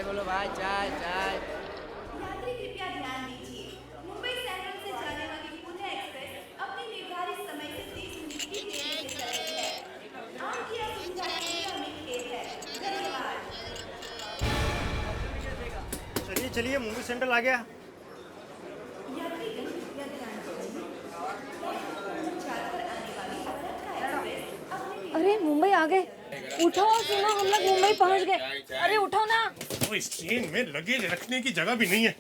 बोलो भाई, चाय चाय। यात्री कृपया ध्यान दीजिए, मुंबई सेंट्रल से जाने वाली पुणे एक्सप्रेस अपने निर्धारित समय से 30 मिनट की देरी से चल रही है। आपकी असुविधा के लिए हमें खेद है। धन्यवाद। चलिए चलिए, मुंबई सेंट्रल आ गया। यात्रीगण कृपया ध्यान दीजिए, 4 पर आने वाली फरक्का एक्सप्रेस अपने अरे मुंबई आ गए। उठो सुनो, हम लोग मुंबई पहुंच गए। अरे उठो ना। तो इस ट्रेन में लगेज रखने की जगह भी नहीं है।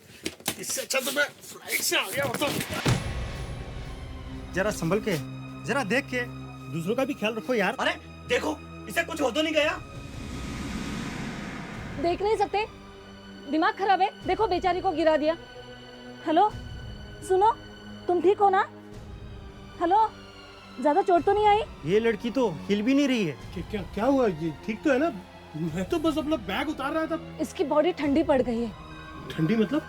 इससे अच्छा तो मैं फ्लाइट से आ गया होता। जरा संभल के, जरा देख के, दूसरों का भी ख्याल रखो यार। अरे देखो, इसे कुछ हो तो नहीं गया? देख नहीं सकते, दिमाग खराब है। देखो बेचारी को गिरा दिया। हेलो सुनो, तुम ठीक हो ना? हेलो, ज्यादा चोट तो नहीं आई? ये लड़की तो हिल भी नहीं रही है। क्या क्या हुआ? ये ठीक तो है ना? मैं तो बस अपना बैग उतार रहा था। इसकी बॉडी ठंडी पड़ गई है। ठंडी मतलब?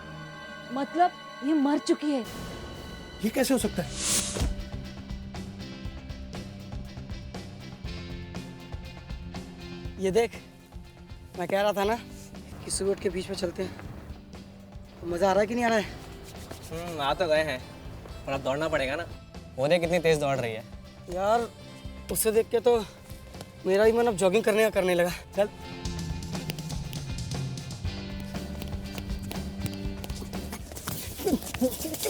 मतलब ये मर चुकी है। ये कैसे हो सकता है? ये देख, मैं कह रहा था ना कि सुबह उठ के बीच में चलते हैं। तो मजा आ रहा है कि नहीं आ रहा है? आ तो गए हैं, पर अब दौड़ना पड़ेगा ना। वो देख कितनी तेज दौड़ रही है। यार उससे देख के तो मेरा भी मन अब जॉगिंग करने लगा। चल।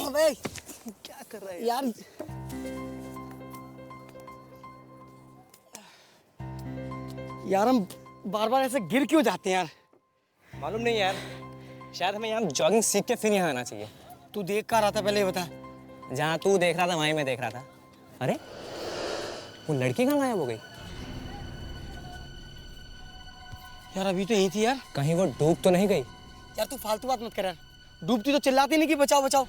अबे क्या कर रहा है यार? यार हम बार बार ऐसे गिर क्यों जाते हैं यार? मालूम नहीं यार, शायद हमें यहाँ जॉगिंग सीख के फिर यहाँ आना चाहिए। तू देख कर रहा था पहले, ये बता। जहाँ तू देख रहा था वहीं मैं देख रहा था। अरे वो लड़की कहाँ गायब हो गई? यार अभी तो यही थी यार। कहीं वो डूब तो नहीं गई? यार तू फालतू बात मत कर यार। डूबती तो चिल्लाती नहीं कि बचाओ बचाओ।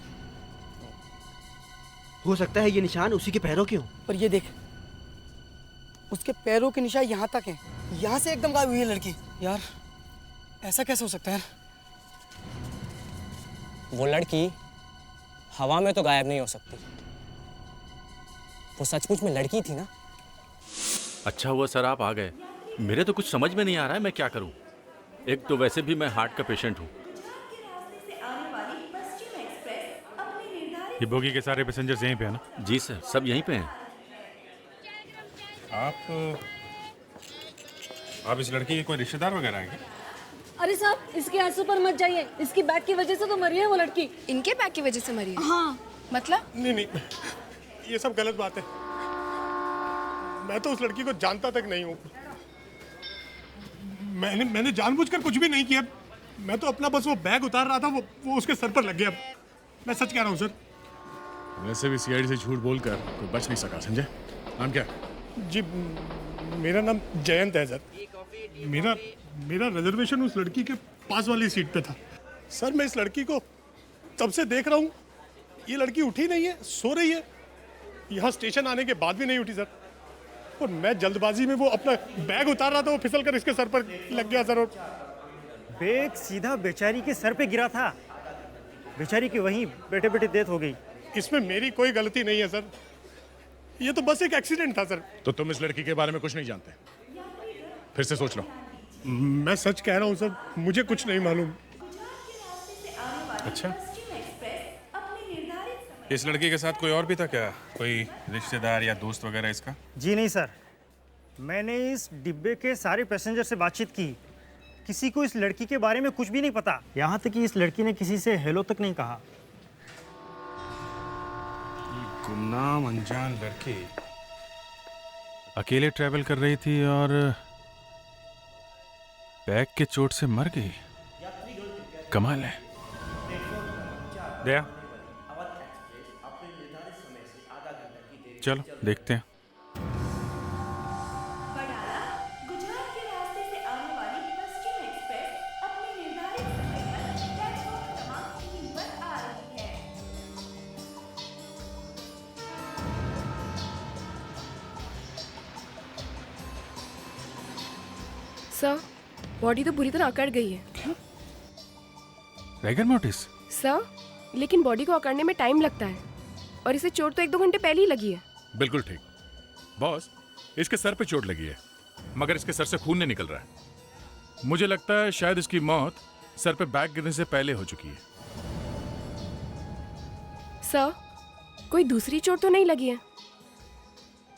हो सकता है ये निशान उसी के पैरों के हों। पर ये देख, उसके पैरों के निशान यहाँ तक हैं। यहाँ से एकदम गायब हुई है लड़की। यार ऐसा कैसे हो सकता है यार? वो लड़की हवा में तो गायब नहीं हो सकती। वो सचमुच में लड़की थी ना? अच्छा हुआ सर आप आ गए। मेरे तो कुछ समझ में नहीं आ रहा है मैं क्या करूं। एक तो वैसे भी मैं हार्ट का पेशेंट हूं। ये बोगी के सारे पैसेंजर्स यहीं पे है ना? जी सर, सब यहीं पे हैं। आप इस लड़की के कोई रिश्तेदार वगैरह हैं क्या? अरे साहब, इसके आंसू पर मत जाइए। इसकी बैग की वजह से तो मरी है वो लड़की। इनके बैग की वजह से मरी है? हाँ। मतलब? नहीं नहीं, ये सब गलत बात है। मैं तो उस लड़की को जानता तक नहीं हूँ। मैंने जानबूझकर कुछ भी नहीं किया। मैं तो अपना बस वो बैग उतार रहा था, वो उसके सर पर लग गया। मैं सच कह रहा हूँ सर। वैसे भी सीआईडी से झूठ बोलकर कोई बच नहीं सका, समझे? नाम क्या? जी मेरा नाम जयंत है सर। मेरा रिजर्वेशन उस लड़की के पास वाली सीट पे था। सर मैं इस लड़की को तब से देख रहा हूँ। ये लड़की उठी नहीं है, सो रही है। यहाँ स्टेशन आने के बाद भी नहीं उठी सर। और मैं जल्दबाजी में वो अपना बैग उतार रहा था, वो फिसल कर इसके सर पर लग गया सर। और बैग सीधा बेचारी के सर पे गिरा था। बेचारी की वहीं बैठे बैठे डेथ हो गई। इसमें मेरी कोई गलती नहीं है सर। ये तो बस एक एक्सीडेंट था सर। तो तुम इस लड़की के बारे में कुछ नहीं जानते? फिर से सोच लो। मैं सच कह रहा हूँ सर, मुझे कुछ नहीं मालूम। अच्छा, इस लड़की के साथ कोई और भी था क्या? कोई रिश्तेदार या दोस्त वगैरह इसका? जी नहीं सर, मैंने इस डिब्बे के सारे पैसेंजर से बातचीत की। किसी को इस लड़की के बारे में कुछ भी नहीं पता। यहाँ तक कि इस लड़की ने किसी से हेलो तक नहीं कहा। गुमनाम अनजान लड़की अकेले ट्रैवल कर रही थी और बैग के चोट से मर गई। कमाल है। दया, चलो देखते हैं। गुजरात के रास्ते से आने वाली पश्चिम एक्सप्रेस अपने निर्धारित समय पर प्लेटफॉर्म क्रमांक 3 पर आ रही है। सर, बॉडी तो बुरी तरह अकड़ गई है। रैगर मोटिस? सर, लेकिन बॉडी को अकड़ने में टाइम लगता है और इसे चोट तो 1-2 घंटे पहले ही लगी है। बिल्कुल ठीक बॉस, इसके सर पे चोट लगी है मगर इसके सर से खून नहीं निकल रहा है। मुझे लगता है शायद इसकी मौत सर पे बैग गिरने से पहले हो चुकी है। सर, कोई दूसरी चोट तो नहीं लगी है?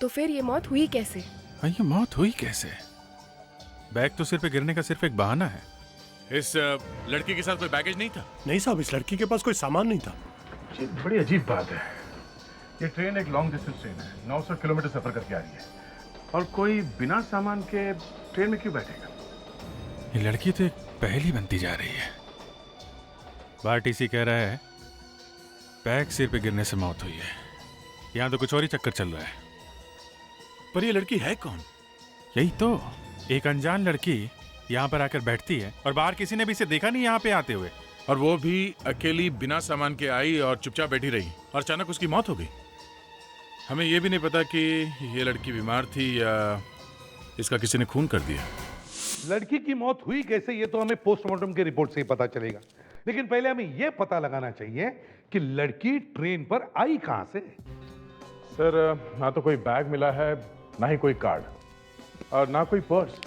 तो फिर ये मौत हुई कैसे? हाँ, ये मौत हुई कैसे? बैग तो सिर पे गिरने का सिर्फ एक बहाना है। इस लड़की के साथ कोई बैगेज नहीं था? नहीं साहब, इस लड़की के पास कोई सामान नहीं था। ये बड़ी अजीब बात है। ये ट्रेन एक लॉन्ग डिस्टेंस ट्रेन है, 900 किलोमीटर सफर करके आ रही है, और कोई बिना सामान के ट्रेन में क्यों बैठेगा? ये लड़की तो एक पहेली बनती जा रही है। बार टीसी कह रहा है बैग सिर पे गिरने से मौत हुई है। यहाँ तो कुछ और ही चक्कर चल रहा है। पर ये लड़की है कौन? यही तो, एक अनजान लड़की यहाँ पर आकर बैठती है और बाहर किसी ने भी इसे देखा नहीं यहाँ पे आते हुए, और वो भी अकेली बिना सामान के आई और चुपचाप बैठी रही, और अचानक उसकी मौत हो गई। हमें ये भी नहीं पता कि ये लड़की बीमार थी या इसका किसी ने खून कर दिया। लड़की की मौत हुई कैसे, ये तो हमें पोस्टमार्टम की रिपोर्ट से ही पता चलेगा, लेकिन पहले हमें यह पता लगाना चाहिए कि लड़की ट्रेन पर आई कहां से। सर, ना तो कोई बैग मिला है, ना ही कोई कार्ड, और ना कोई पर्स।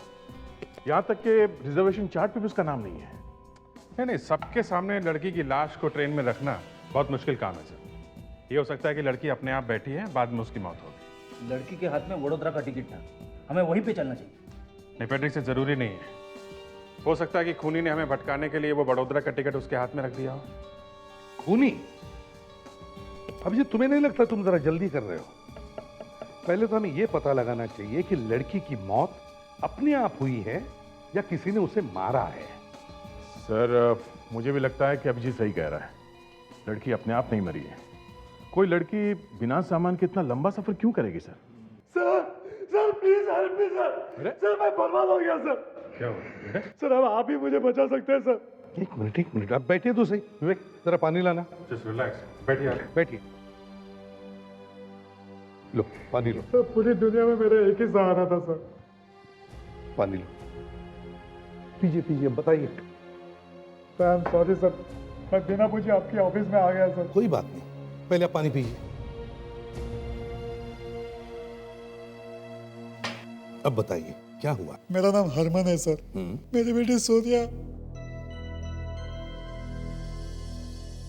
यहाँ तक कि रिजर्वेशन चार्ट पे भी उसका नाम नहीं है। नहीं, सबके सामने लड़की की लाश को ट्रेन में रखना बहुत मुश्किल काम है सर। ये हो सकता है कि लड़की अपने आप बैठी है, बाद में उसकी मौत हो गई। लड़की के हाथ में वडोदरा का टिकट था, हमें वहीं पे चलना चाहिए। नहीं, पैट्रिक से जरूरी नहीं है। हो सकता है कि खूनी ने हमें भटकाने के लिए वो बड़ोदरा का टिकट उसके हाथ में रख दिया हो। खूनी? अब ये तुम्हें नहीं लगता तुम जरा जल्दी कर रहे हो? पहले तो हमें यह पता लगाना चाहिए कि लड़की की मौत अपने आप हुई है या किसी ने उसे मारा है। सर, मुझे भी लगता है कि अभिजीत सही कह रहा है। लड़की अपने आप नहीं मरी है। कोई लड़की बिना सामान के इतना लंबा सफर क्यों करेगी sir? Sir please help me sir. Sir मैं बर्बाद हो गया सर। क्या हुआ? सर अब आप ही मुझे बचा सकते हैं सर। एक मिनट, आप बैठिए तो सही। विवेक, जरा पानी लाना। जस्ट रिलैक्स, बैठिए। बैठिए, लो पानी लो। सर पूरी दुनिया में मेरा एक ही सहारा था सर। पानी लो, पीजिए, बताइए। सॉरी सर, मैं बिना पूछे आपके ऑफिस में आ गया सर। कोई बात नहीं, पहले आप पानी पीजिए। अब बताइए क्या हुआ? मेरा नाम हरमन है सर। मेरी बेटी सोनिया।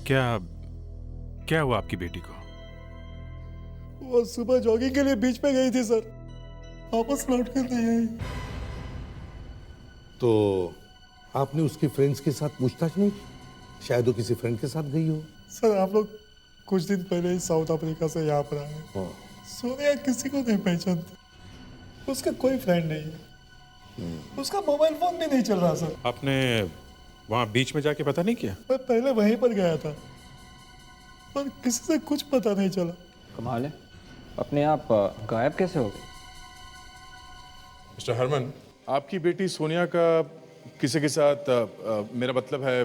क्या हुआ आपकी बेटी को? वो सुबह जॉगिंग के लिए बीच पे गई थी सर, वापस लौट कर नहीं आई। तो आपने उसके फ्रेंड्स के साथ पूछताछ नहीं की? शायद वो किसी फ्रेंड के साथ गई हो। सर आप लोग कुछ दिन पहले ही साउथ अफ्रीका से यहाँ पर आए। सोनिया किसी को नहीं पहचानती, उसका कोई फ्रेंड नहीं है, उसका मोबाइल फोन भी नहीं चल रहा सर। आपने वहां बीच में जाके पता नहीं किया? मैं पहले वहीं पर गया था, पर किसी से कुछ पता नहीं चला। कमाल है, अपने आप गायब कैसे हो गए? मिस्टर हरमन, आपकी बेटी सोनिया का किसी के साथ मेरा मतलब है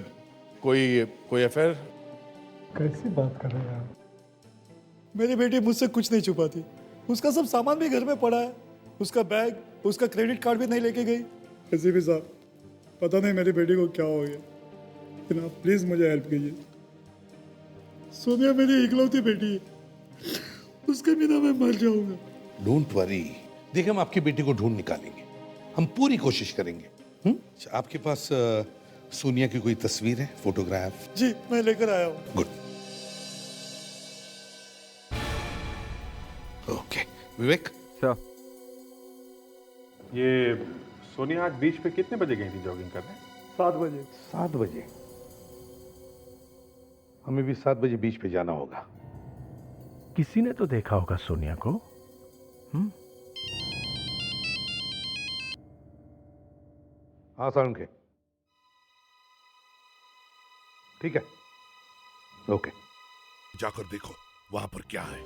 कोई अफेयर? कैसी बात कर रहे हैं आप? मेरी बेटी मुझसे कुछ नहीं छुपाती। उसका सब सामान भी घर में पड़ा है, उसका बैग, उसका क्रेडिट कार्ड भी नहीं लेके गई। किसी भी साहब, पता नहीं मेरी बेटी को क्या हो गया, लेकिन आप प्लीज मुझे हेल्प कीजिए। सोनिया मेरी इकलौती बेटी है, उसके बिना मैं मर जाऊंगा। डोंट वरी, देखिए हम आपकी बेटी को ढूंढ निकालेंगे, हम पूरी कोशिश करेंगे। आपके पास सोनिया की कोई तस्वीर है, फोटोग्राफ? जी मैं लेकर आया हूँ। Good, okay. विवेक सर, ये सोनिया आज बीच पे कितने बजे गई थी जॉगिंग करने? 7 बजे। 7 बजे? हमें भी 7 बजे बीच पे जाना होगा। किसी ने तो देखा होगा सोनिया को। हाँ साउंड के, ठीक है, ओके। जाकर देखो वहां पर क्या है।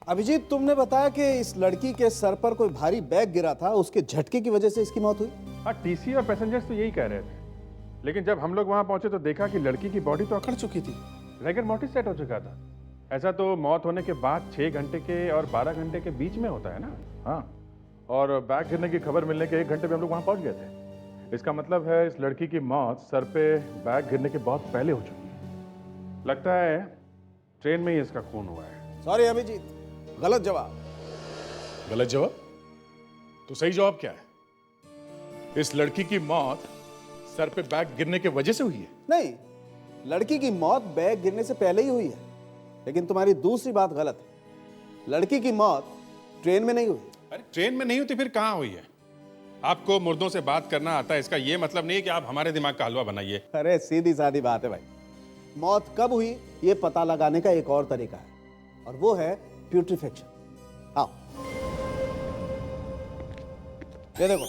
अभिजीत, तुमने बताया कि इस लड़की के सर पर कोई भारी बैग गिरा था, उसके झटके की वजह से इसकी मौत हुई। हाँ, टीसी और पैसेंजर्स तो यही कह रहे थे, लेकिन जब हम लोग वहां पहुंचे तो देखा कि लड़की की बॉडी तो अकड़ चुकी थी, रैगर मोर्टिस सेट हो चुका था। ऐसा तो मौत होने के बाद 6 घंटे के और 12 घंटे के बीच में होता है ना। हाँ, और बैग गिरने की खबर मिलने के 1 घंटे में हम लोग वहां पहुंच गए थे। इसका मतलब है इस लड़की की मौत सर पे बैग गिरने के बहुत पहले हो चुकी है। लगता है ट्रेन में ही इसका खून हुआ है। सॉरी अभिजीत, गलत जवाब। गलत जवाब? तो सही जवाब क्या है? इस लड़की की मौत सर पे बैग गिरने की वजह से हुई है? नहीं, लड़की की मौत बैग गिरने से पहले ही हुई है। लेकिन तुम्हारी दूसरी बात गलत है। लड़की की मौत ट्रेन में नहीं हुई। अरे ट्रेन में नहीं हुई तो फिर कहाँ हुई है? आपको मुर्दों से बात करना आता है, इसका ये मतलब नहीं है कि आप हमारे दिमाग का हलवा बनाइए। अरे सीधी सादी बात है भाई। मौत कब हुई ये पता लगाने का एक और तरीका है, और वो है प्यूट्रिफेक्शन। आओ, ये देखो,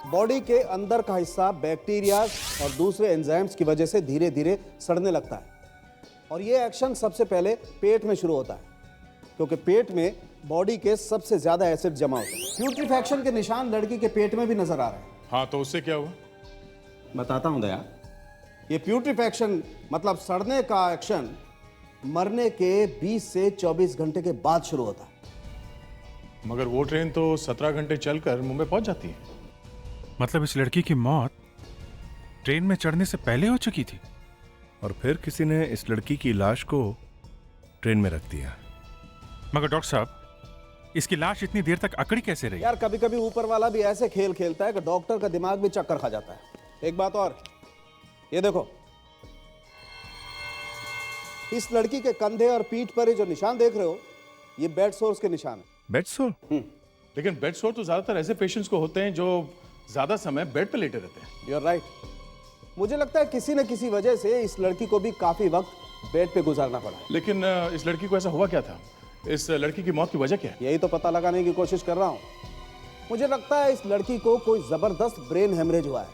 बॉडी के अंदर का हिस्सा बैक्टीरिया और दूसरे एंजाइम्स की वजह से धीरे धीरे सड़ने लगता है, और ये एक्शन सबसे पहले पेट में शुरू होता है, क्योंकि पेट में बॉडी के सबसे ज्यादा एसिड जमा होता है। प्यूट्रिफैक्शन के निशान लड़की के पेट में भी नजर आ रहे हैं। हाँ, तो उससे क्या हुआ? बताता हूं दया। ये प्यूट्रिफैक्शन मतलब सड़ने का एक्शन मरने के 20 से 24 घंटे के बाद शुरू होता है। मगर वो ट्रेन तो 17 घंटे चलकर मुंबई पहुंच जाती है। मतलब इस लड़की की मौत ट्रेन में चढ़ने से पहले हो चुकी थी, और फिर किसी ने इस लड़की की लाश को ट्रेन में रख दिया। मगर डॉक्टर साहब, इसकी लाश इतनी देर तक अकड़ी कैसे रही? यार कभी कभी ऊपर वाला भी ऐसे खेल खेलता है कि डॉक्टर का दिमाग भी चक्कर खा जाता है। एक बात और, ये देखो, इस लड़की के कंधे और पीठ पर ये जो निशान देख रहे हो, ये बेड सोर्स के निशान है। बेड सोर? लेकिन बेड सोर तो ज्यादातर ऐसे पेशेंट्स को होते हैं जो ज्यादा समय बेड पे लेटे रहते हैं। You are right. मुझे लगता है किसी न किसी वजह से इस लड़की को भी काफी वक्त बेड पे गुजारना पड़ा। लेकिन इस लड़की को ऐसा हुआ क्या था? इस लड़की की मौत की वजह क्या है? यही तो पता लगाने की कोशिश कर रहा हूँ। मुझे लगता है इस लड़की को कोई जबरदस्त ब्रेन हेमरेज हुआ है,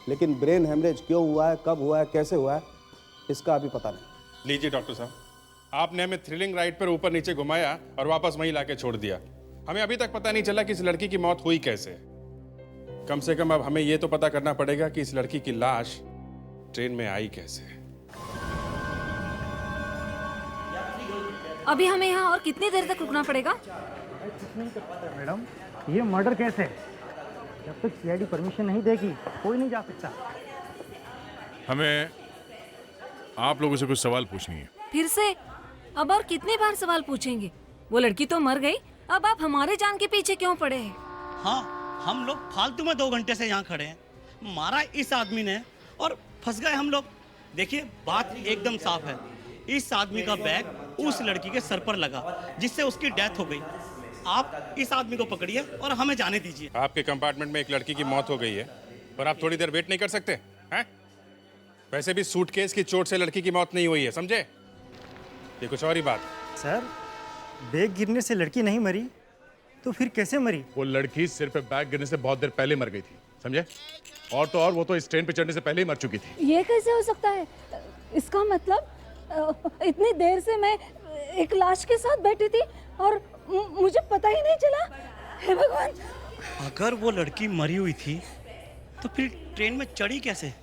लेकिन ब्रेन हेमरेज क्यों हुआ है, कब हुआ है, कैसे हुआ है, इसका अभी पता नहीं। लीजिए डॉक्टर साहब, आपने हमें थ्रिलिंग राइड पर ऊपर नीचे घुमाया और वापस वहीं लाके छोड़ दिया। हमें अभी तक पता नहीं चला कि इस लड़की की मौत हुई कैसे। कम से कम अब हमें यह तो पता करना पड़ेगा कि इस लड़की की लाश ट्रेन में आई कैसे। अभी हमें यहाँ और कितनी देर तक रुकना पड़ेगा? मैडम, ये मर्डर केस है। जब तक सीआईडी परमिशन नहीं देगी कोई नहीं जा सकता। हमें आप लोगों से कुछ सवाल पूछनी है। फिर से? अब और कितनी बार सवाल पूछेंगे? वो लड़की तो मर गई, अब आप हमारे जान के पीछे क्यों पड़े हैं? हाँ, हम लोग फालतू में 2 घंटे से यहाँ खड़े हैं। मारा इस आदमी ने और फंस गए हम लोग। देखिए, बात एकदम साफ है। इस आदमी का बैग उस लड़की के सर पर लगा, जिससे उसकी डेथ हो गई। आप इस आदमी को पकड़िए और हमें जाने दीजिए। आपके कंपार्टमेंट में एक लड़की की मौत हो गई है और आप थोड़ी देर वेट नहीं कर सकते हैं? वैसे भी सूटकेस की चोट से लड़की की मौत नहीं हुई है, समझे? ये कुछ और ही बात। सर, बैग गिरने से लड़की नहीं मरी तो फिर कैसे मरी? वो लड़की सिर पे बैग गिरने से बहुत देर पहले मर गई थी, समझे? और तो और वो तो इस ट्रेन पे चढ़ने से पहले ही मर चुकी थी। ये कैसे हो सकता है? इसका मतलब इतनी देर से मैं एक लाश के साथ बैठी थी और मुझे पता ही नहीं चला। हे भगवान! अगर वो लड़की मरी हुई थी तो फिर ट्रेन में चढ़ी कैसे?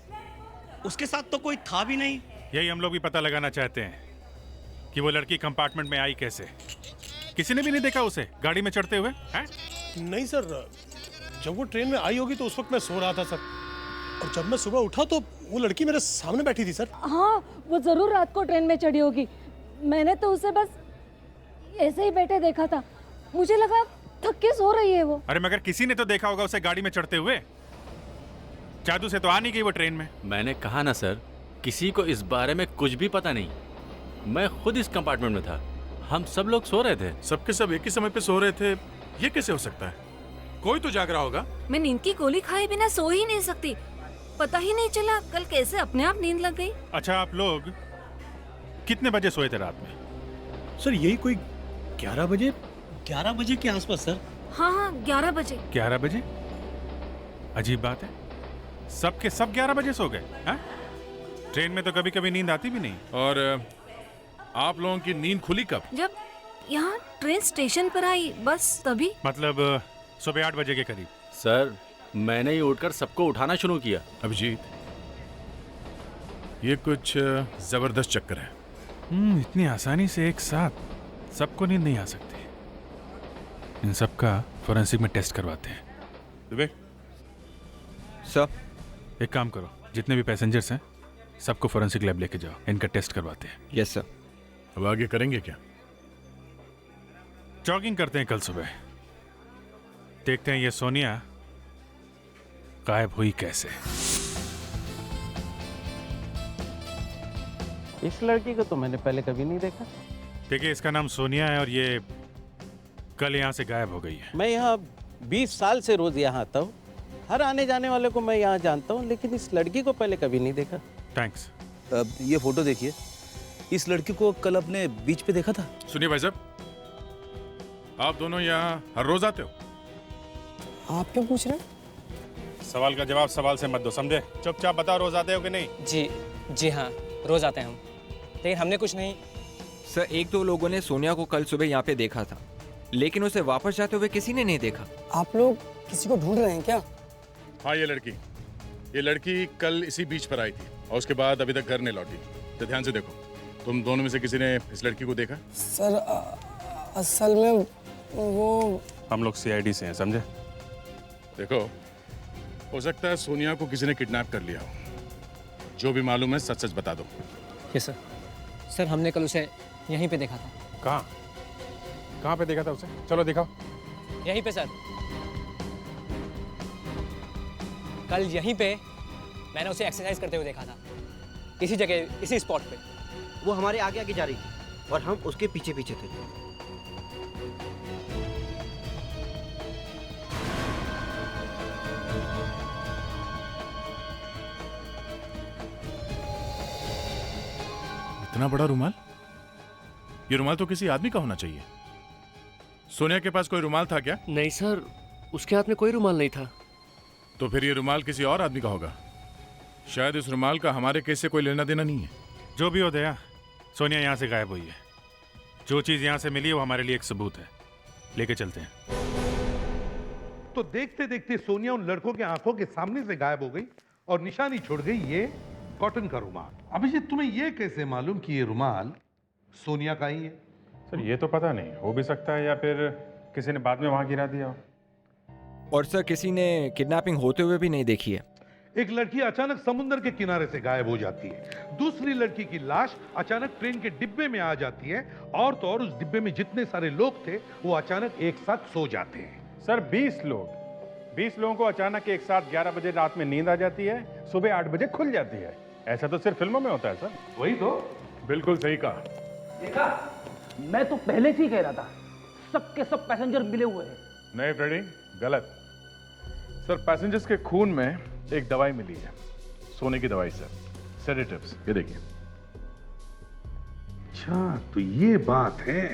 उसके साथ तो कोई था भी नहीं। यही हम लोग भी पता लगाना चाहते हैं कि वो लड़की कंपार्टमेंट में आई कैसे। किसी ने भी नहीं देखा उसे गाड़ी में चढ़ते हुए? हैं? नहीं सर, जब वो ट्रेन में आई होगी तो उस वक्त मैं सो रहा था सर, और जब मैं सुबह उठा तो वो लड़की मेरे सामने बैठी थी सर। हाँ, वो जरूर रात को ट्रेन में चढ़ी होगी। मैंने तो उसे बस ऐसे ही बैठे देखा था। मुझे लगा थक के सो रही है वो। अरे मगर किसी ने तो देखा होगा उसे गाड़ी में चढ़ते हुए। जादू से तो आ नहीं गई वो ट्रेन में। मैंने कहा ना सर, किसी को इस बारे में कुछ भी पता नहीं। मैं खुद इस कंपार्टमेंट में था, हम सब लोग सो रहे थे। सबके सब एक ही समय पे सो रहे थे, ये कैसे हो सकता है? कोई तो जाग रहा होगा। मैं नींद की गोली खाए बिना सो ही नहीं सकती। पता ही नहीं चला कल कैसे अपने आप नींद लग गई। अच्छा, आप लोग कितने बजे सोए थे रात में? सर यही कोई 11 बजे। 11 बजे के आसपास सर। हाँ, 11 बजे। 11 बजे? अजीब बात है, सबके सब 11 बजे सो गए। हाँ? ट्रेन में तो कभी कभी नींद आती भी नहीं। और आप लोगों की नींद खुली कब? जब यहाँ ट्रेन स्टेशन पर आई, बस तभी। मतलब सुबह 8 बजे के करीब। सर, मैंने ही उठकर सबको उठाना शुरू किया। अभिजीत, ये कुछ जबरदस्त चक्कर है। इतनी आसानी से एक साथ सबको नींद नहीं आ सकती। इन सब का फोरेंसिक में टेस्ट करवाते हैं। विवेक सर, एक काम करो, जितने भी पैसेंजर्स हैं सबको फोरेंसिक लैब लेके जाओ, इनका टेस्ट करवाते हैं। Yes sir. अब आगे करेंगे क्या? जॉगिंग करते हैं कल सुबह, देखते हैं ये सोनिया गायब हुई कैसे। इस लड़की को तो मैंने पहले कभी नहीं देखा। देखिए, इसका नाम सोनिया है और ये कल यहाँ से गायब हो गई है। मैं यहाँ 20 साल से रोज यहाँ आता हूँ, हर आने जाने वाले को मैं यहाँ जानता हूँ, लेकिन इस लड़की को पहले कभी नहीं देखा। थैंक्स। ये फोटो देखिए, इस लड़की को कल अपने बीच पे देखा था। सुनिए भाई साहब, आप दोनों यहाँ हर रोज आते हो? आप क्यों पूछ रहे हैं? सवाल का जवाब सवाल से मत दो, समझे? चुपचाप बताओ, रोज आते हो कि नहीं? जी हाँ, रोज आते हैं हम, लेकिन हमने कुछ नहीं। सर, एक दो लोगों ने सोनिया को कल सुबह यहाँ पे देखा था, लेकिन उसे वापस जाते हुए किसी ने नहीं देखा। आप लोग किसी को ढूंढ रहे हैं क्या? हाँ, ये लड़की कल इसी बीच पर आई थी और उसके बाद अभी तक घर नहीं लौटी। तो ध्यान से देखो, तुम दोनों में से किसी ने इस लड़की को देखा? सर असल में वो हम लोग सीआईडी से हैं, समझे? देखो, हो सकता है सोनिया को किसी ने किडनैप कर लिया हो। जो भी मालूम है सच सच बता दो। Yes sir. सर, हमने कल उसे यहीं पे देखा था। कहाँ पे देखा था उसे? चलो दिखाओ। यहीं पे सर, कल यहीं पे मैंने उसे एक्सरसाइज करते हुए देखा था, इसी जगह, इसी स्पॉट पे। वो हमारे आगे आगे जा रही थी और हम उसके पीछे पीछे थे। इतना बड़ा रुमाल? ये रुमाल तो किसी आदमी का होना चाहिए। सोनिया के पास कोई रुमाल था क्या? नहीं सर, उसके हाथ में कोई रुमाल नहीं था। तो फिर ये रुमाल किसी और आदमी का होगा। शायद इस रुमाल का हमारे केस से कोई लेना देना नहीं है। जो भी हो दया, सोनिया यहाँ से गायब हुई है। जो चीज यहाँ से मिली है वो हमारे लिए एक सबूत है। लेके चलते हैं। तो देखते देखते सोनिया उन लड़कों के आंखों के सामने से गायब हो गई और निशानी छोड़ गई ये कॉटन का रुमाल। अभिजीत, तुम्हें ये कैसे मालूम कि ये रुमाल सोनिया का ही है? सर, ये तो पता नहीं, हो भी सकता है या फिर किसी ने बाद में वहां गिरा दिया हो। और सर, किसी ने किडनैपिंग होते हुए भी नहीं देखी है। एक लड़की अचानक समुद्र के किनारे से गायब हो जाती है, दूसरी लड़की की लाश अचानक ट्रेन के डिब्बे में आ जाती है, और तो और उस डिब्बे में जितने सारे लोग थे वो अचानक एक साथ सो जाते हैं। सर, 20 लोगों को अचानक एक साथ 11 बजे रात में नींद आ जाती है, सुबह 8 बजे खुल जाती है। ऐसा तो सिर्फ फिल्मों में होता है सर। वही तो। बिल्कुल सही कहा। देखा, मैं तो पहले से ही कह रहा था, सबके सब पैसेंजर मिले हुए हैं। नहीं फ्रेडी, गलत। सर, पैसेंजर्स के खून में एक दवाई मिली है, सोने की दवाई सर, सेडेटिव्स। ये देखिए। अच्छा, तो ये बात है।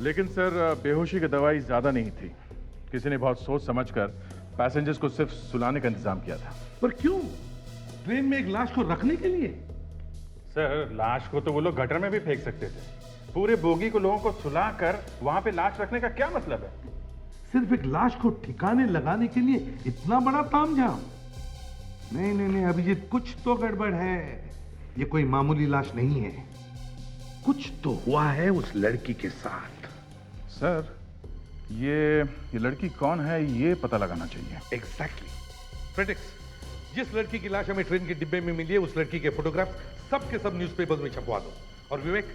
लेकिन सर, बेहोशी की दवाई ज्यादा नहीं थी। किसी ने बहुत सोच समझकर पैसेंजर्स को सिर्फ सुलाने का इंतजाम किया था। पर क्यों? ट्रेन में एक लाश को रखने के लिए? सर, लाश को तो वो लोग गटर में भी फेंक सकते थे। पूरे बोगी को लोगों को सुलाकर वहां पे लाश रखने का क्या मतलब है? सिर्फ एक लाश को ठिकाने लगाने के लिए इतना बड़ा तामझाम? नहीं नहीं नहीं अभिजीत, कुछ तो गड़बड़ है। ये कोई मामूली लाश नहीं है, कुछ तो हुआ है उस लड़की के साथ। सर, ये लड़की कौन है ये पता लगाना चाहिए। एग्जैक्टली। फ्रेडिक्स, जिस लड़की की लाश हमें ट्रेन के डिब्बे में मिली है उस लड़की के फोटोग्राफ सब के सब न्यूज़पेपर्स में छपवा दो। और विवेक,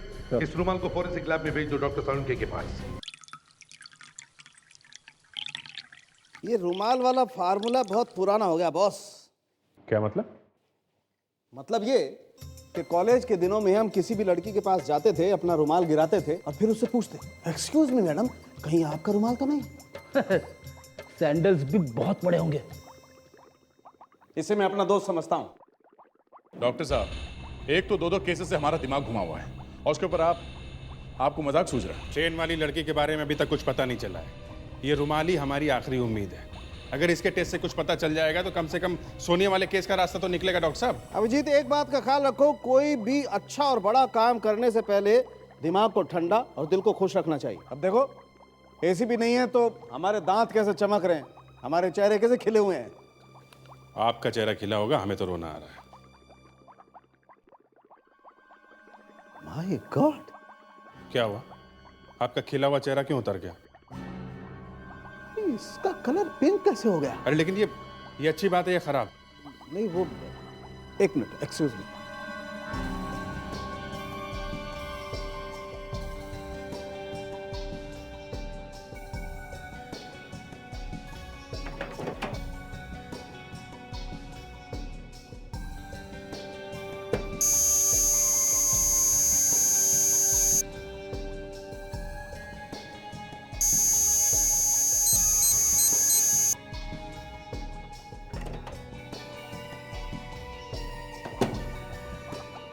इस रुमाल को फॉरेंसिक लैब में भेज दो डॉक्टर सालुंके के पास। ये रुमाल वाला फार्मूला बहुत पुराना हो गया बॉस। क्या मतलब? मतलब ये कि कॉलेज के दिनों में हम किसी भी लड़की के पास जाते थे, अपना रुमाल गिराते थे और फिर उससे पूछते, एक्सक्यूज मी मैडम, कहीं आपका रुमाल तो नहीं? सैंडल्स भी बहुत बड़े होंगे। इसे मैं अपना दोस्त समझता हूँ। डॉक्टर साहब, एक तो दो केसेस से हमारा दिमाग घुमा हुआ है और उसके ऊपर आपको मजाक सूझ रहा है। ट्रेन वाली लड़की के बारे में अभी तक कुछ पता नहीं चला है। ये रुमाल ही हमारी आखिरी उम्मीद है। अगर इसके टेस्ट से कुछ पता चल जाएगा तो कम से कम सोनिया वाले केस का रास्ता तो निकलेगा डॉक्टर साहब। अभिजीत, एक बात का ख्याल रखो, कोई भी अच्छा और बड़ा काम करने से पहले दिमाग को ठंडा और दिल को खुश रखना चाहिए। अब देखो, एसी भी नहीं है तो हमारे दांत कैसे चमक रहे हैं, हमारे चेहरे कैसे खिले हुए हैं। आपका चेहरा खिला होगा, हमें तो रोना आ रहा है। माय गॉड, क्या हुआ? आपका खिला हुआ चेहरा क्यों उतर गया? इसका कलर पिंक कैसे हो गया? अरे लेकिन ये अच्छी बात है या खराब? नहीं, वो एक मिनट, एक्सक्यूज मी।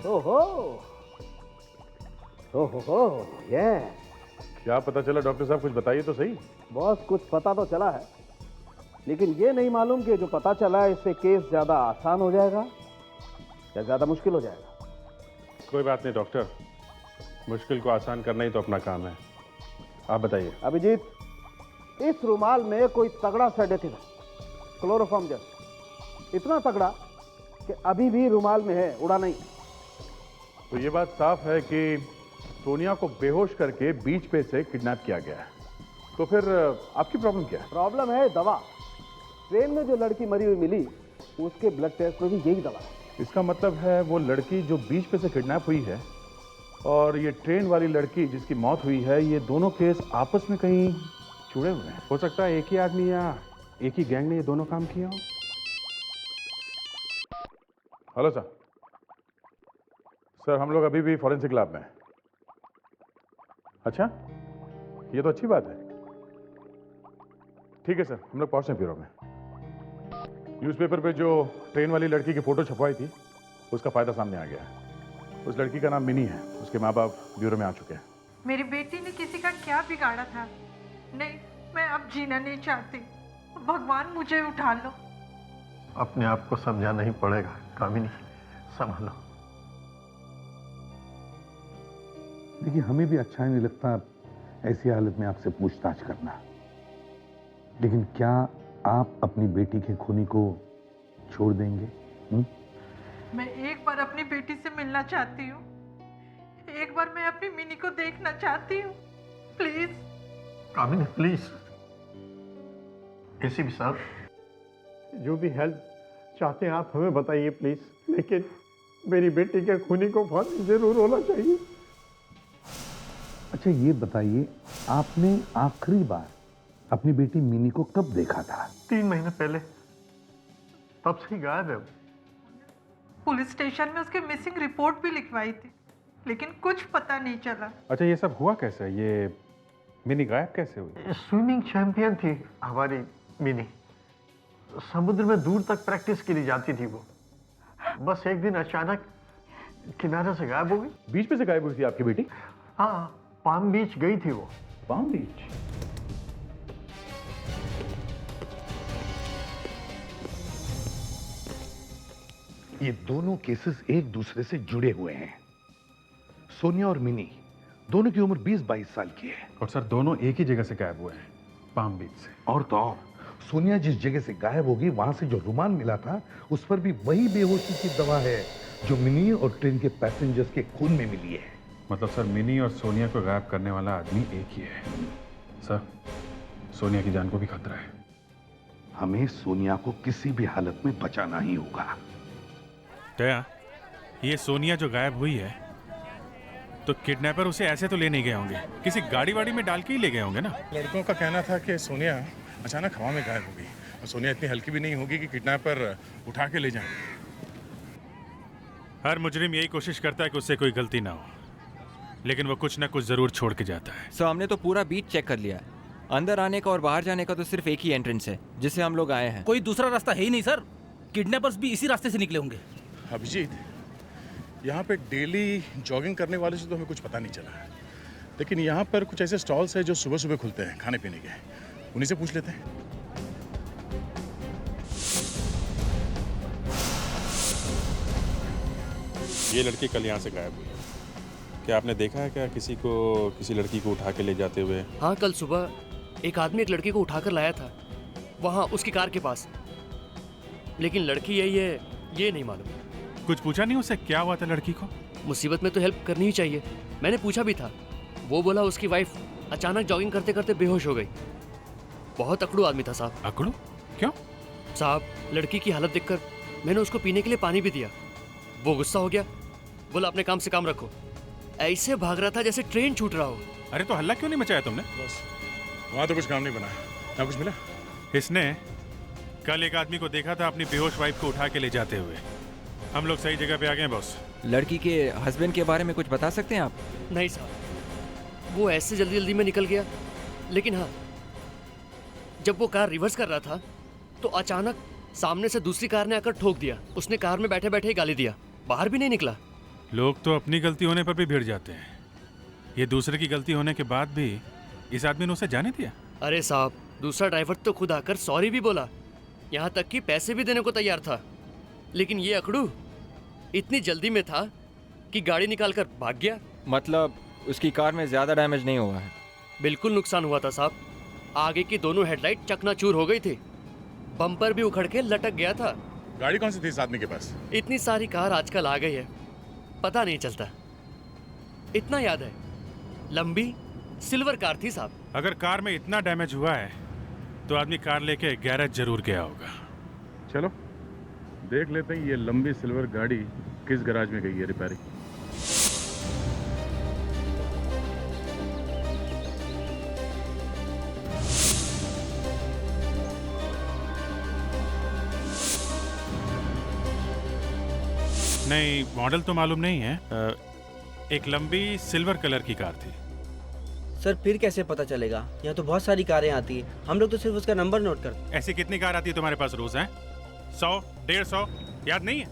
ओहो ओहो ये क्या पता चला डॉक्टर साहब, कुछ बताइए तो सही। बॉस कुछ पता तो चला है, लेकिन ये नहीं मालूम कि जो पता चला है इससे केस ज्यादा आसान हो जाएगा या ज्यादा मुश्किल हो जाएगा। कोई बात नहीं डॉक्टर, मुश्किल को आसान करना ही तो अपना काम है। आप बताइए। अभिजीत, इस रुमाल में कोई तगड़ा सेडेटिव है, क्लोरोफॉर्म जैसा, इतना तगड़ा कि अभी भी रुमाल में है, उड़ा नहीं। तो ये बात साफ है कि सोनिया को बेहोश करके बीच पे से किडनैप किया गया है। तो फिर आपकी प्रॉब्लम क्या है? प्रॉब्लम है दवा। ट्रेन में जो लड़की मरी हुई मिली, उसके ब्लड टेस्ट में भी यही दवा है। इसका मतलब है वो लड़की जो बीच पे से किडनैप हुई है और ये ट्रेन वाली लड़की जिसकी मौत हुई है, ये दोनों केस आपस में कहीं जुड़े हुए हैं। हो सकता है एक ही आदमी या एक ही गैंग ने ये दोनों काम किए हो। हेलो सर, हम लोग अभी भी फॉरेंसिक लैब में हैं। अच्छा, ये तो अच्छी बात है। ठीक है सर, हम लोग पहुंचते हैं ब्यूरो में। न्यूज़पेपर पे जो ट्रेन वाली लड़की की फोटो छपवाई थी, उसका फायदा सामने आ गया है। उस लड़की का नाम मिनी है, उसके माँ बाप ब्यूरो में आ चुके हैं। मेरी बेटी ने किसी का क्या बिगाड़ा था? नहीं, मैं अब जीना नहीं चाहती। भगवान मुझे उठा लो। अपने आप को समझाना ही पड़ेगा कामिनी, संभालो। देखिए, हमें भी अच्छा नहीं लगता ऐसी हालत में आपसे पूछताछ करना, लेकिन क्या आप अपनी बेटी के खूनी को छोड़ देंगे? मैं एक बार अपनी बेटी से मिलना चाहती हूँ। एक बार मैं अपनी मिनी को देखना चाहती हूँ। Please Kamini, please. एसीपी साहब, जो भी हेल्प चाहते हैं आप हमें बताइए प्लीज, लेकिन मेरी बेटी के खूनी को फांसी जरूर होना चाहिए। अच्छा ये बताइए, आपने आखिरी बार अपनी बेटी मिनी को कब देखा था? 3 महीने पहले, तब से ही गायब है। पुलिस स्टेशन में उसके मिसिंग रिपोर्ट भी लिखवाई थी, लेकिन कुछ पता नहीं चला। अच्छा, ये सब हुआ कैसे? ये मिनी गायब कैसे हुई? स्विमिंग चैंपियन थी हमारी मिनी। समुद्र में दूर तक प्रैक्टिस के लिए जाती थी वो। बस एक दिन अचानक किनारे से गायब हो गई। बीच पे से गायब हुई थी आपकी बेटी? हाँ, पाम बीच गई थी वो। पाम बीच? ये दोनों केसेस एक दूसरे से जुड़े हुए हैं। सोनिया और मिनी दोनों की उम्र 20-22 साल की है। और सर, दोनों एक ही जगह से गायब हुए हैं, पाम बीच से। और तो और, सोनिया जिस जगह से गायब होगी वहां से जो रुमाल मिला था, उस पर भी वही बेहोशी की दवा है जो मिनी और ट्रेन के पैसेंजर्स के खून में मिली है। मतलब सर, मिनी और सोनिया को गायब करने वाला आदमी एक ही है। सर, सोनिया की जान को भी खतरा है। हमें सोनिया को किसी भी हालत में बचाना ही होगा। दया, ये सोनिया जो गायब हुई है, तो किडनैपर उसे ऐसे तो ले नहीं गए होंगे, किसी गाड़ी वाड़ी में डाल के ही ले गए होंगे ना? लड़कों का कहना था कि सोनिया अचानक हवा में गायब हो गई, और सोनिया इतनी हल्की भी नहीं होगी कि किडनैपर उठा के ले जाए। हर मुजरिम यही कोशिश करता है कि उससे कोई गलती ना हो, लेकिन वो कुछ ना कुछ जरूर छोड़ के जाता है। सो हमने तो पूरा बीच चेक कर लिया। अंदर आने का और बाहर जाने का तो सिर्फ एक ही एंट्रेंस है जिससे हम लोग आए हैं। कोई दूसरा रास्ता है ही नहीं सर। किडनैपर्स भी इसी रास्ते से निकले होंगे। अभिजीत, यहाँ पे डेली जॉगिंग करने वाले से तो हमें कुछ पता नहीं चला है, लेकिन यहाँ पर कुछ ऐसे स्टॉल्स हैं जो सुबह सुबह खुलते हैं खाने पीने के, उन्हीं से पूछ लेते हैं। ये लड़की कल यहाँ से गायब हुई है। क्या आपने देखा है क्या किसी लड़की को उठा के ले जाते हुए? हाँ, कल सुबह एक आदमी एक लड़की को उठाकर लाया था वहाँ उसकी कार के पास, लेकिन लड़की यही है ये नहीं मालूम। कुछ पूछा नहीं उससे क्या हुआ था लड़की को? मुसीबत में तो हेल्प करनी ही चाहिए। मैंने पूछा भी था, वो बोला उसकी वाइफ अचानक जॉगिंग करते करते बेहोश हो गई। बहुत अकड़ू आदमी था साहब। अकड़ू? क्यों? साहब, लड़की की हालत देखकर मैंने उसको पीने के लिए पानी भी दिया। वो गुस्सा हो गया, बोला अपने काम से काम रखो। ऐसे भाग रहा था जैसे ट्रेन छूट रहा हो। अरे तो हल्ला क्यों नहीं मचाया तुमने? बस वहाँ तो कुछ काम नहीं बना। ना कुछ मिला? इसने कल एक आदमी को देखा था अपनी बेहोश वाइफ को उठा के ले जाते हुए। हम लोग सही जगह पे आ गए बॉस। लड़की के हस्बैंड के बारे में कुछ बता सकते हैं आप? नहीं साहब, वो ऐसे जल्दी जल्दी में निकल गया, लेकिन हाँ, जब वो कार रिवर्स कर रहा था तो अचानक सामने से दूसरी कार ने आकर ठोक दिया। उसने कार में बैठे बैठे ही गाली दिया, बाहर भी नहीं निकला। लोग तो अपनी गलती होने पर भी भिड़ जाते हैं, ये दूसरे की गलती होने के बाद भी इस आदमी ने उसे जाने दिया। अरे साहब, दूसरा ड्राइवर तो खुद आकर सॉरी भी बोला, यहाँ तक कि पैसे भी देने को तैयार था। लेकिन ये अकड़ू इतनी जल्दी में था कि गाड़ी निकालकर भाग गया। मतलब उसकी कार में ज्यादा डैमेज नहीं हुआ है? बिल्कुल नुकसान हुआ था साहब। आगे की दोनों हेडलाइट चकनाचूर हो गई थी, बम्पर भी उखड़ के लटक गया था। गाड़ी कौन सी थी इस आदमी के पास? इतनी सारी कार आजकल आ गई है, पता नहीं चलता। इतना याद है, लंबी सिल्वर कार थी साहब। अगर कार में इतना डैमेज हुआ है तो आदमी कार लेके गैरेज जरूर गया होगा। चलो देख लेते हैं ये लंबी सिल्वर गाड़ी किस गैराज में गई है रिपेयरिंग। नहीं, मॉडल तो मालूम नहीं है। एक लंबी सिल्वर कलर की कार थी। सर फिर कैसे पता चलेगा? यहाँ तो बहुत सारी कारें आती है, हम लोग तो सिर्फ उसका नंबर नोट करते। ऐसी कितनी कार आती है तुम्हारे पास रोज? हैं 100, 150, याद नहीं है?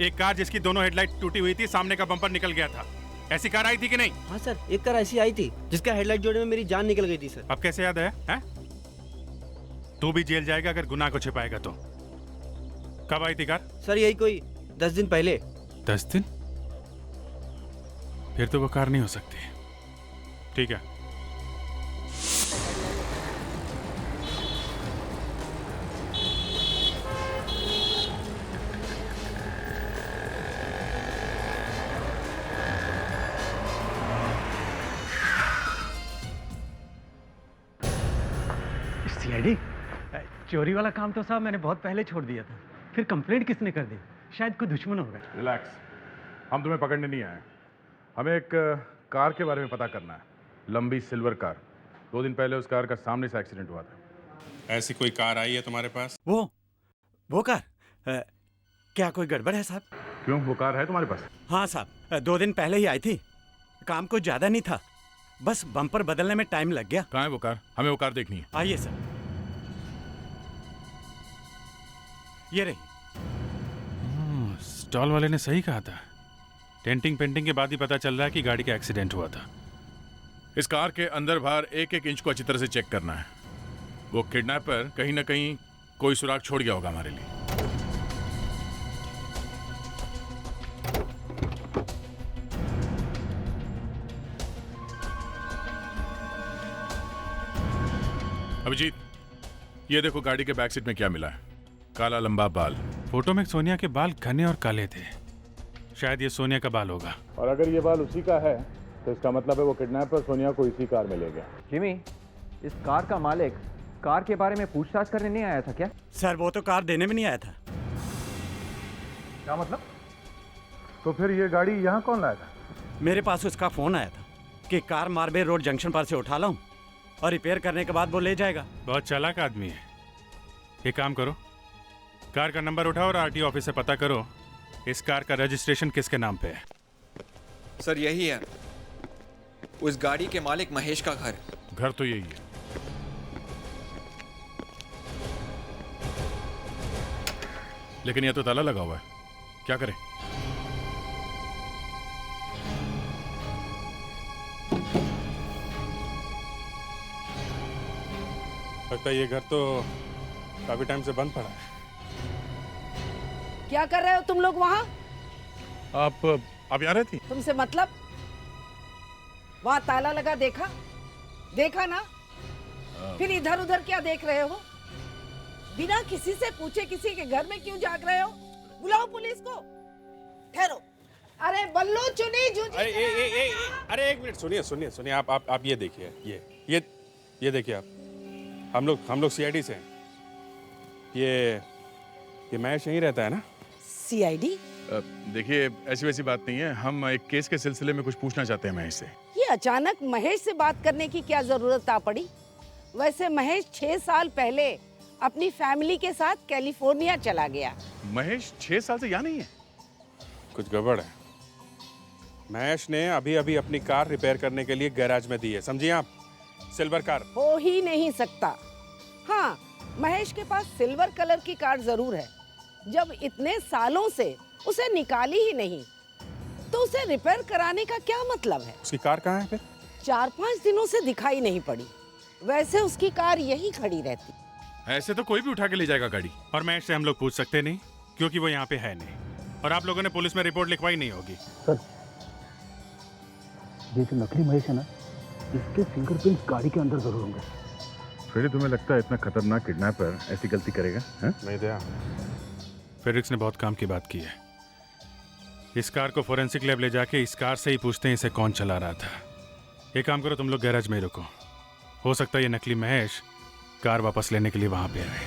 एक कार जिसकी दोनों हेडलाइट टूटी हुई थी, सामने का बम्पर निकल गया था, ऐसी कार आई थी कि नहीं? हाँ सर, एक कार ऐसी आई थी जिसका हेडलाइट जोड़ने में मेरी जान निकल गई थी सर। अब कैसे याद है? तू भी जेल जाएगा अगर गुनाह को छिपाएगा तो। कब आई थी कार? सर यही कोई 10 दिन पहले। 10 दिन? फिर तो वो कार नहीं हो सकती। ठीक है, सीआईडी, चोरी वाला काम तो साहब मैंने बहुत पहले छोड़ दिया था। फिर कंप्लेंट किसने कर दी? शायद कोई दुश्मन होगा। रिलैक्स, हम तुम्हें पकड़ने नहीं आए, हमें एक कार के बारे में पता करना है। लंबी सिल्वर कार, 2 दिन पहले उस कार का सामने से एक्सीडेंट हुआ था। ऐसी कोई कार आई है तुम्हारे पास? वो कार क्या कोई गड़बड़ है साहब? क्यों, वो कार है तुम्हारे पास? हाँ साहब, 2 दिन पहले ही आई थी। काम कुछ ज्यादा नहीं था, बस बम्पर बदलने में टाइम लग गया। कहाँ है वो कार? हमें वो कार देखनी है। आइए सर, ये रही। स्टॉल वाले ने सही कहा था, डेंटिंग पेंटिंग के बाद ही पता चल रहा है कि गाड़ी का एक्सीडेंट हुआ था। इस कार के अंदर बाहर एक एक इंच को अच्छी तरह से चेक करना है। वो किडनैपर कहीं ना कहीं कोई सुराग छोड़ गया होगा हमारे लिए। अभिजीत, ये देखो गाड़ी के बैक सीट में क्या मिला है। काला लंबा बाल। फोटो में सोनिया के बाल घने और काले थे, शायद ये सोनिया का बाल होगा। और अगर ये बाल उसी का है तो इसका मतलब है वो किडनैपर सोनिया को इसी कार में ले गया। जिमी, इस कार का मालिक कार के बारे में पूछताछ करने नहीं आया था क्या? सर वो तो कार देने में नहीं आया था। क्या मतलब? तो फिर ये गाड़ी यहाँ कौन लाया था? मेरे पास उसका फोन आया था कि कार मार्बे रोड जंक्शन पर से उठा लाऊं और रिपेयर करने के बाद वो ले जाएगा। बहुत चालाक आदमी है। एक काम करो, कार का नंबर उठाओ और आरटीओ ऑफिस से पता करो इस कार का रजिस्ट्रेशन किसके नाम पे है। सर यही है, उस गाड़ी के मालिक महेश का घर। घर तो यही है। लेकिन यह तो ताला लगा हुआ है, क्या करें? लगता है ये घर तो काफी टाइम से बंद पड़ा है। क्या कर रहे हो तुम लोग वहाँ? आप यहाँ रहती? तुमसे मतलब? वहाँ ताला लगा देखा ना? फिर इधर उधर क्या देख रहे हो? बिना किसी से पूछे किसी के घर में क्यों जाग रहे हो? बुलाओ पुलिस को। ठहरो। अरे बल्लू चुनी जूझी। अरे एक मिनट, सुनिए। आप ये देखिए, ये देखिए आप। हम लोग सीआईडी से हैं। ये महेश यहीं रहता है ना? सीआईडी? देखिए ऐसी वैसी बात नहीं है, हम एक केस के सिलसिले में कुछ पूछना चाहते हैं महेश से। ये अचानक महेश से बात करने की क्या जरूरत आ पड़ी? वैसे महेश 6 साल पहले अपनी फैमिली के साथ कैलिफोर्निया चला गया। महेश 6 साल से यहाँ नहीं है? कुछ गड़बड़ है। महेश ने अभी अपनी कार रिपेयर करने के लिए गैराज में दी है, समझिए आप? Silver car. हो ही नहीं सकता। हाँ, महेश के पास सिल्वर कलर की कार जरूर है। जब इतने सालों से उसे निकाली ही नहीं तो तो उसे रिपेयर कराने का क्या मतलब है? उसकी कार कहाँ है फिर? 4-5 दिनों से दिखाई नहीं पड़ी। वैसे उसकी कार यही खड़ी रहती। ऐसे तो कोई भी उठा के ले जाएगा गाड़ी। और मैच से हम लोग पूछ सकते नहीं क्योंकि वो यहाँ पे है नहीं, और आप लोगों ने पुलिस में रिपोर्ट लिखवाई नहीं होगी। सर, ये जो नकली महेश है ना, इसके फिंगरप्रिंट्स गाड़ी के अंदर जरूर होंगे। फिर तुम्हें लगता है इतना खतरनाक किडनैपर ऐसी गलती करेगा? नहीं दया। फेरिक्स ने बहुत काम की बात की है। इस कार को फोरेंसिक लैब ले जाके इस कार से ही पूछते हैं इसे कौन चला रहा था। एक काम करो, तुम लोग गैराज में ही रुको। हो सकता है ये नकली महेश कार वापस लेने के लिए वहां पे आए।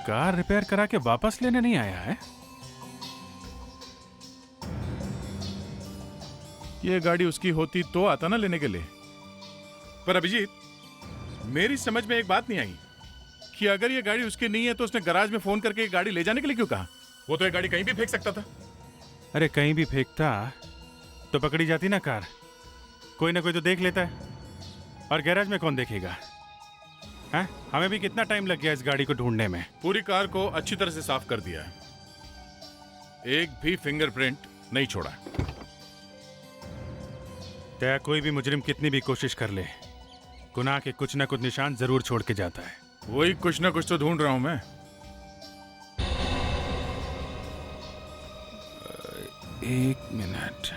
कार रिपेयर करा के वापस लेने नहीं आया है? ये गाड़ी उसकी होती तो आता ना लेने के लिए। पर अभिजीत, मेरी समझ में एक बात नहीं आई कि अगर ये गाड़ी उसकी नहीं है तो उसने गैराज में फोन करके ये गाड़ी ले जाने के लिए क्यों कहा? वो तो ये गाड़ी कहीं भी फेंक सकता था। अरे कहीं भी फेंकता तो पकड़ी जाती ना कार। कोई ना कोई तो देख लेता है, और गैराज में कौन देखेगा? हैं? हमें भी कितना टाइम लग गया इस गाड़ी को ढूंढने में। पूरी कार को अच्छी तरह से साफ कर दिया है, एक भी फिंगरप्रिंट नहीं छोड़ा। क्या कोई भी मुजरिम कितनी भी कोशिश कर ले, गुनाह के कुछ ना कुछ निशान जरूर छोड़ के जाता है। वही कुछ ना कुछ तो ढूंढ रहा हूं मैं। एक मिनट।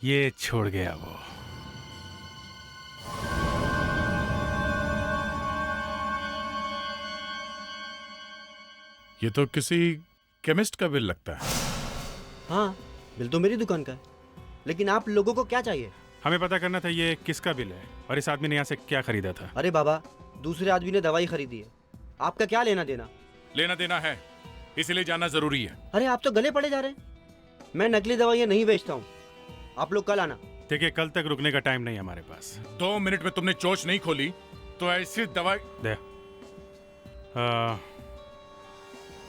ये छोड़ गया वो। ये तो किसी केमिस्ट का बिल लगता है। हाँ, बिल तो मेरी दुकान का है, लेकिन आप लोगों को क्या चाहिए? हमें पता करना था ये किसका बिल है और इस आदमी ने यहाँ से क्या खरीदा था। अरे बाबा, दूसरे आदमी ने दवाई खरीदी है, आपका क्या लेना देना? लेना देना है, इसलिए जाना जरूरी है। अरे आप तो गले पड़े जा रहे हैं। मैं नकली दवाइयाँ नहीं बेचता हूँ, आप लोग कल आना। देखिए, कल तक रुकने का टाइम नहीं हमारे पास। 2 मिनट में तुमने चोच नहीं खोली तो ऐसी दवाई दे।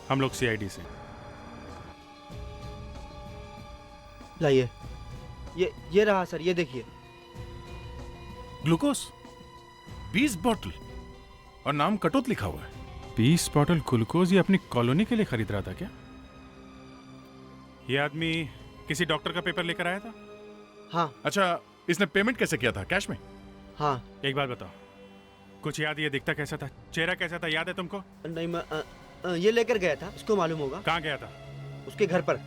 हम लोग सीआईडी से। लाइए, ये रहा सर, ये देखिए। ग्लूकोज 20 बॉटल और नाम कटोत लिखा हुआ है। 20 बॉटल ग्लूकोज ये अपनी कॉलोनी के लिए खरीद रहा था क्या? ये आदमी किसी डॉक्टर का पेपर लेकर आया था? हाँ। अच्छा, इसने पेमेंट कैसे किया था? कैश में? हाँ। एक बात बताओ, कुछ याद? ये दिखता कैसा था, चेहरा कैसा था, याद है तुमको? नहीं, मैं ये लेकर गया था, इसको मालूम होगा। कहाँ गया था? उसके घर पर।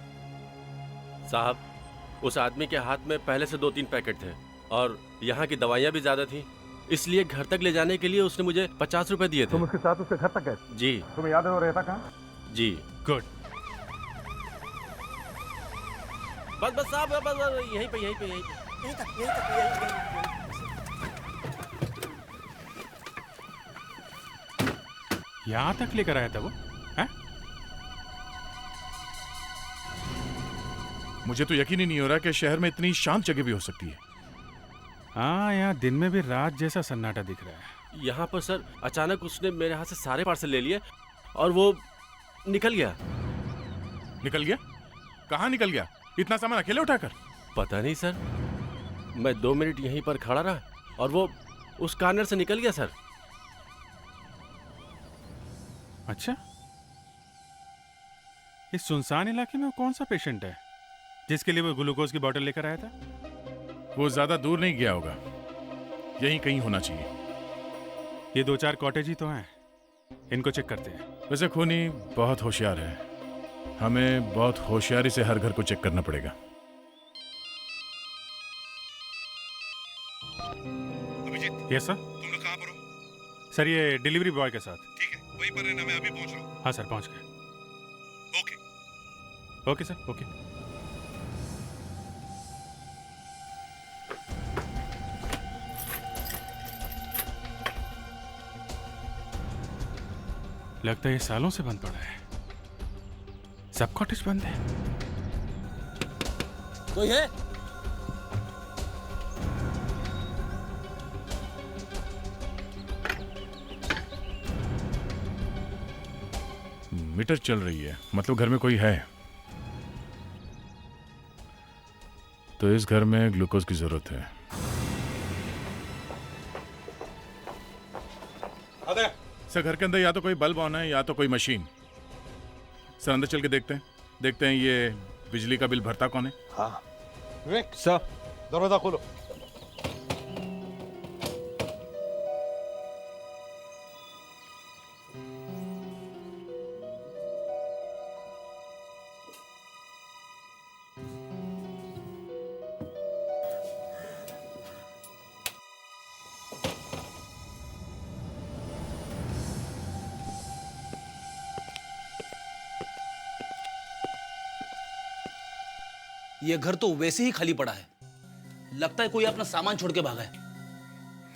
साहब, उस आदमी के हाथ में पहले से 2-3 पैकेट थे और यहाँ की दवाइयाँ भी ज्यादा थी, इसलिए घर तक ले जाने के लिए उसने मुझे 50 रुपए दिए थे। तुम उसके साथ उसके घर तक गए? जी। तुम्हें याद है वो रहता कहाँ? जी। गुड। बस साहब, बस यहीं पे। यहाँ तक लेकर आया था वो? हैं? मुझे तो यकीन ही नहीं हो रहा कि शहर में इतनी शांत जगह भी हो सकती है। हाँ, यहाँ दिन में भी रात जैसा सन्नाटा दिख रहा है। यहाँ पर सर अचानक उसने मेरे हाथ से सारे पार्सल ले लिए और वो निकल गया। निकल गया? कहाँ निकल गया? इतना सामान अकेले उठाकर? पता नहीं सर, मैं 2 मिनट यहीं पर खड़ा रहा और वो उस कॉर्नर से निकल गया सर। अच्छा, इस सुनसान इलाके में वो कौन सा पेशेंट है जिसके लिए वो ग्लूकोज की बोतल लेकर आया था? वो ज्यादा दूर नहीं गया होगा, यहीं कहीं होना चाहिए। ये 2-4 कॉटेज ही तो हैं, इनको चेक करते हैं। वैसे खूनी बहुत होशियार है, हमें बहुत होशियारी से हर घर को चेक करना पड़ेगा। Yes sir. तुम लोग कहाँ पर हो? सर, ये डिलीवरी बॉय के साथ। ठीक है, वहीं पर रहना, मैं अभी पहुंच रहा हूँ। हाँ सर, पहुंच गए। Okay sir, okay. लगता है ये सालों से बंद पड़ा है, सब कॉटेज बंद है। कोई है? मीटर चल रही है, मतलब घर में कोई है। तो इस घर में ग्लूकोज की जरूरत है। सर घर के अंदर या तो कोई बल्ब ऑन है या तो कोई मशीन। सर अंदर चल के देखते हैं ये बिजली का बिल भरता कौन है। हाँ विवेक सर, दरवाजा खोलो। ये घर तो वैसे ही खाली पड़ा है, लगता है कोई अपना सामान छोड़ के भागा है।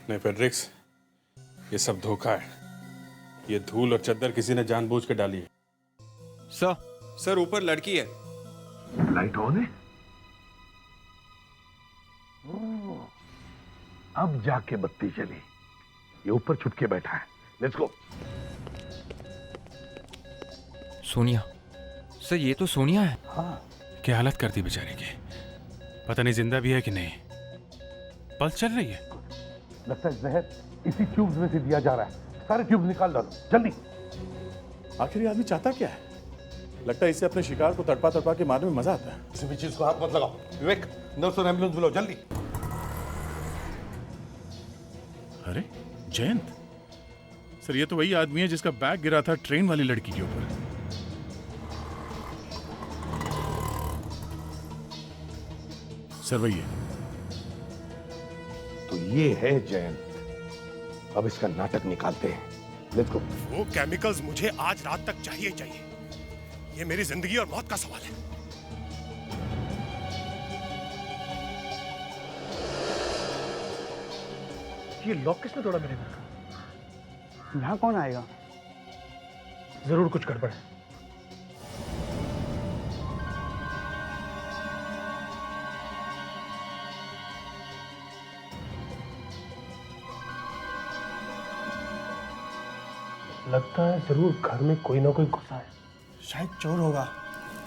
नहीं फेड्रिक्स, ये सब धोखा है। ये धूल और चद्दर किसी ने जानबूझ के डाली है। सर ऊपर लड़की है। लाइट ऑन है? अब जाके बत्ती चली। ये ऊपर छुप के बैठा है। Let's go. सोनिया, सर ये तो सोनिया है। हाँ। क्या हालत कर दी बेचारे की। पता नहीं जिंदा भी है कि नहीं। पल्स चल रही है। लगता है जहर इसी ट्यूब्स में से दिया जा रहा है। सारे ट्यूब्स निकाल डालो जल्दी। आखिर ये आदमी चाहता क्या है? लगता है इसे अपने शिकार को तड़पा तड़पा के मारने में मजा आता है। किसी भी चीज को हाथ मत लगाओ। विवेक, नर्स और एम्बुलेंस बुलाओ जल्दी। अरे जयंत, सर ये तो वही आदमी है जिसका बैग गिरा था ट्रेन वाली लड़की के ऊपर। सर वही है। तो ये है जयंत। अब इसका नाटक निकालते हैं। Let's go. वो केमिकल्स मुझे आज रात तक चाहिए ही चाहिए। ये मेरी जिंदगी और मौत का सवाल है। ये लॉक किसने तोड़ा मेरे घर का? यहाँ कौन आएगा? जरूर कुछ गड़बड़ है। लगता है जरूर घर में कोई ना कोई घुसा है। शायद चोर होगा।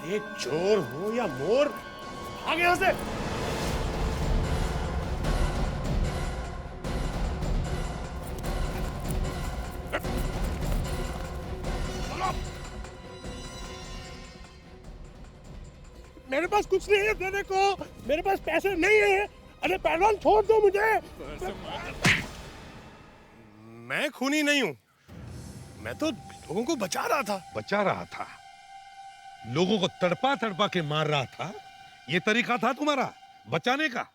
एक चोर हो या मोर, भाग यहां से। मेरे पास कुछ नहीं है देने को। मेरे पास पैसे नहीं है। अरे पहलवान छोड़ दो मुझे। मैं खूनी नहीं हूं। मैं तो लोगों को बचा रहा था। लोगों को तड़पा तड़पा के मार रहा था। ये तरीका था तुम्हारा बचाने का?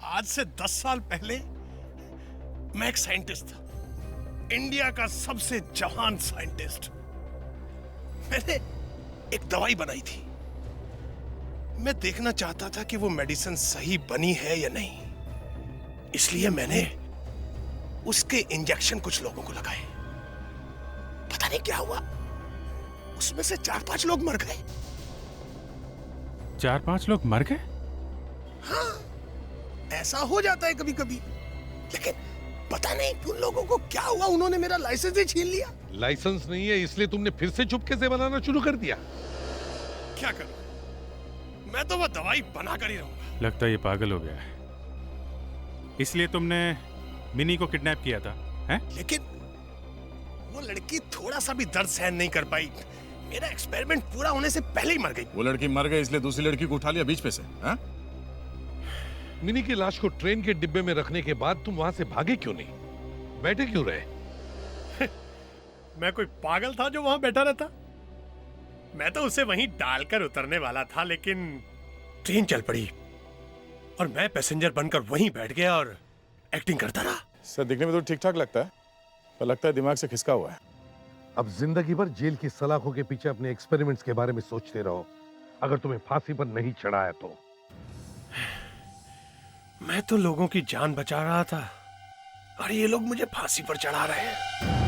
आज से 10 साल पहले मैं एक साइंटिस्ट था, इंडिया का सबसे जवान साइंटिस्ट। मैंने एक दवाई बनाई थी। मैं देखना चाहता था कि वो मेडिसिन सही बनी है या नहीं, इसलिए मैंने उसके इंजेक्शन कुछ लोगों को लगाए। पता नहीं क्या हुआ, उसमें से 4-5 लोग मर गए। 4-5 लोग मर गए? हाँ, ऐसा हो जाता है कभी कभी। लेकिन पता नहीं उन लोगों को क्या हुआ, उन्होंने मेरा लाइसेंस ही छीन लिया। लाइसेंस नहीं है इसलिए तुमने फिर से चुपके से बनाना शुरू कर दिया। क्या करूं, मैं तो वो दवाई बना कर ही रहूंगा। लगता है ये पागल हो गया है। इसलिए तुमने मिनी को किडनैप किया था, हैं? लेकिन वो लड़की थोड़ा सा भी दर्द सहन नहीं कर पाई। मेरा एक्सपेरिमेंट पूरा होने से पहले ही मर गई। वो लड़की मर गई इसलिए दूसरी लड़की को उठा लिया बीच पे से। हाँ? मिनी की लाश को ट्रेन के डिब्बे में रखने के बाद तुम वहां से भागे क्यों नहीं? बैठे क्यों रहे? मैं कोई पागल था जो वहां बैठा रहता? मैं तो उसे वहीं डालकर उतरने वाला था, लेकिन ट्रेन चल पड़ी और मैं पैसेंजर बनकर वहीं बैठ गया और एक्टिंग करता रहा। सर दिखने में तो ठीक ठाक लगता है, पर लगता है दिमाग से खिसका हुआ है। अब जिंदगी भर जेल की सलाखों के पीछे अपने एक्सपेरिमेंट्स के बारे में सोचते रहो, अगर तुम्हें फांसी पर नहीं चढ़ाया तो। मैं तो लोगों की जान बचा रहा था और ये लोग मुझे फांसी पर चढ़ा रहे हैं।